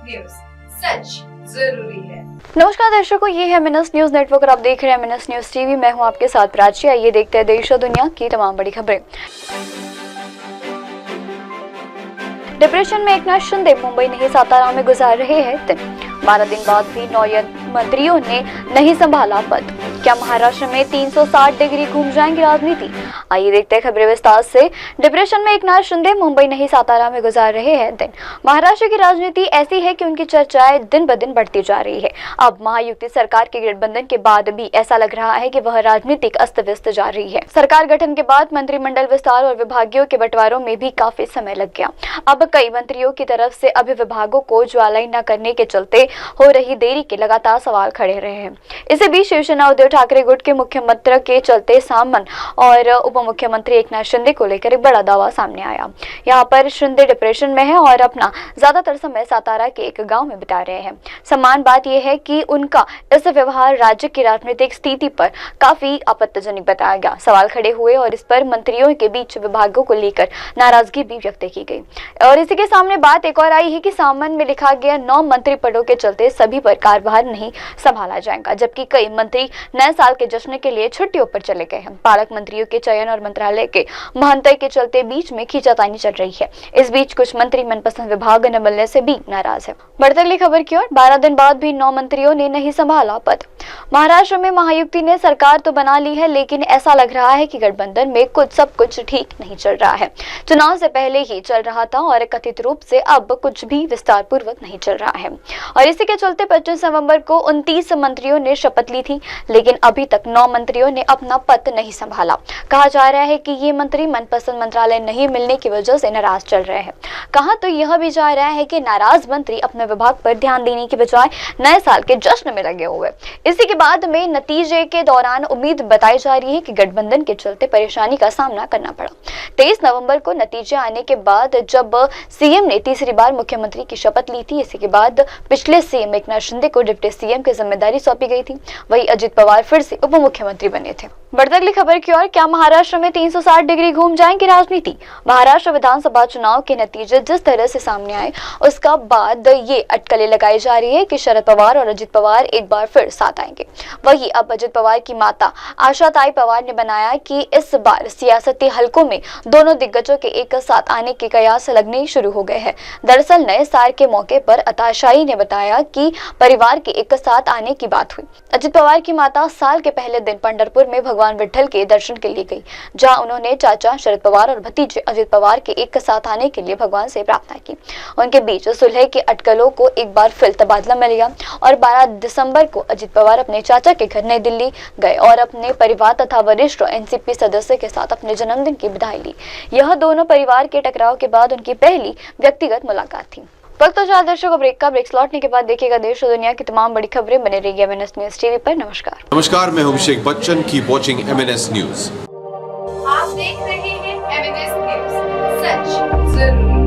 News, सच जरूरी है। नमस्कार दर्शकों, ये है एमएनएस न्यूज नेटवर्क और आप देख रहे हैं एमएनएस न्यूज टीवी। मैं हूं आपके साथ प्राची। आइए देखते हैं देश और दुनिया की तमाम बड़ी खबरें। डिप्रेशन में एकनाथ शिंदे मुंबई नहीं सातारा में गुजार रहे हैं दिन। 12 दिन बाद भी 9 मंत्रियों ने नहीं संभाला पद। क्या महाराष्ट्र में 360 डिग्री घूम जाएंगी राजनीति? आइए देखते हैं खबरें विस्तार से। डिप्रेशन में एकनाथ शिंदे मुंबई नहीं सातारा में गुजार रहे हैं दिन। महाराष्ट्र की राजनीति ऐसी है कि उनकी चर्चाएं दिन ब दिन बढ़ती जा रही है। अब महायुति सरकार के गठबंधन के बाद भी ऐसा लग रहा है कि वह राजनीतिक अस्त व्यस्त जा रही है। सरकार गठन के बाद मंत्रिमंडल विस्तार और विभागों के बंटवारों में भी काफी समय लग गया। अब कई मंत्रियों की तरफ से अभी विभागों को ज्वालाई न करने के चलते हो रही देरी के लगातार सवाल खड़े रहे हैं। इसी बीच शिवसेना उद्धव ठाकरे गुट के मुख्यमंत्री के चलते सामंत और उप मुख्यमंत्री एकनाथ शिंदे को लेकर एक बड़ा दावा सामने आया। यहाँ पर शिंदे डिप्रेशन में है और अपना ज्यादातर समय सातारा के एक गांव में बिता रहे हैं। समान बात यह है कि उनका इस व्यवहार राज्य की राजनीतिक स्थिति पर काफी आपत्तिजनक बताया गया। सवाल खड़े हुए और इस पर मंत्रियों के बीच विभागों को लेकर नाराजगी भी व्यक्त की गई। और इसी के सामने बात एक और आई है कि सामंत में लिखा गया 9 मंत्री पदों के चलते सभी पर कार्यभार नहीं संभाला जाएगा, जबकि कई मंत्री नए साल के जश्न के लिए छुट्टियों पर चले गए हैं। पालक मंत्रियों के चयन और मंत्रालय के महंताई के चलते बीच में खींचातानी चल रही है। इस बीच कुछ मंत्री मनपसंद विभाग न मिलने से भी नाराज है। बढ़ते अगली खबर की ओर। 12 दिन बाद भी 9 मंत्रियों ने नहीं संभाला पद। महाराष्ट्र में महायुति ने सरकार तो बना ली है, लेकिन ऐसा लग रहा है कि गठबंधन में सब कुछ ठीक नहीं चल रहा है। चुनाव से पहले ही चल रहा था और कथित रूप से अब कुछ भी विस्तार पूर्वक नहीं चल रहा है। और इसी के चलते 25 नवंबर को 29 मंत्रियों ने शपथ ली थी, लेकिन अभी तक 9 मंत्रियों ने अपना पद नहीं संभाला। कहा जा रहा है कि ये मंत्री मनपसंद मंत्रालय नहीं मिलने की वजह से नाराज चल रहे हैं। कहा तो यह भी जा रहा है कि नाराज मंत्री अपने विभाग पर ध्यान देने की बजाय नए साल के जश्न में लगे हुए। इसी के बाद में नतीजे के दौरान उम्मीद बताई जा रही है कि गठबंधन के चलते परेशानी का सामना करना पड़ा। 23 नवंबर को नतीजे आने के बाद जब सीएम ने तीसरी बार मुख्यमंत्री की शपथ ली थी, इसी के बाद पिछले सीएम एकनाथ शिंदे को डिप्टी सीएम की जिम्मेदारी सौंपी गई थी। वही अजित पवार फिर से उप मुख्यमंत्री बने थे। बढ़ते अगली खबर की ओर। क्या महाराष्ट्र में 360 डिग्री घूम जाएंगी राजनीति? महाराष्ट्र विधानसभा चुनाव के नतीजे जिस तरह से सामने आए, उसका बाद ये अटकलें लगाई जा रही है कि शरद पवार और अजित पवार एक बार फिर साथ आएंगे। वही अब अजित पवार की माता आशाताई पवार ने बनाया कि इस बार सियासती हलकों में दोनों दिग्गजों के एक साथ आने के कयास लगने शुरू हो गए हैं। दरअसल नए साल के मौके पर आशाताई ने बताया कि परिवार के एक साथ आने की बात हुई। अजित पवार की माता साल के पहले दिन पंढरपुर में भगवान विट्ठल के दर्शन के लिए गई, जहां उन्होंने चाचा शरद पवार और भतीजे अजित पवार के एक साथ आने के लिए भगवान से प्रार्थना की। उनके बीच सुलह के अटकलों को एक बार फिर तबादला मिल गया और 12 दिसंबर को अजित पवार अपने चाचा के घर नई दिल्ली गए और अपने परिवार तथा वरिष्ठ एनसीपी सदस्य के साथ अपने जन्मदिन की बधाई ली। यह दोनों परिवार के टकराव के बाद उनकी पहली व्यक्तिगत मुलाकात थी। वक्त तो चार दर्शकों ब्रेक लौटने के बाद देखिएगा देश और दुनिया की तमाम बड़ी खबरें। बने रहिए एमएनएस न्यूज टीवी पर। नमस्कार, मैं हूं Abhishek Bachchan. Keep watching MNS news. आप देख रहे हैं एमएनएस न्यूज, सच जरूरी।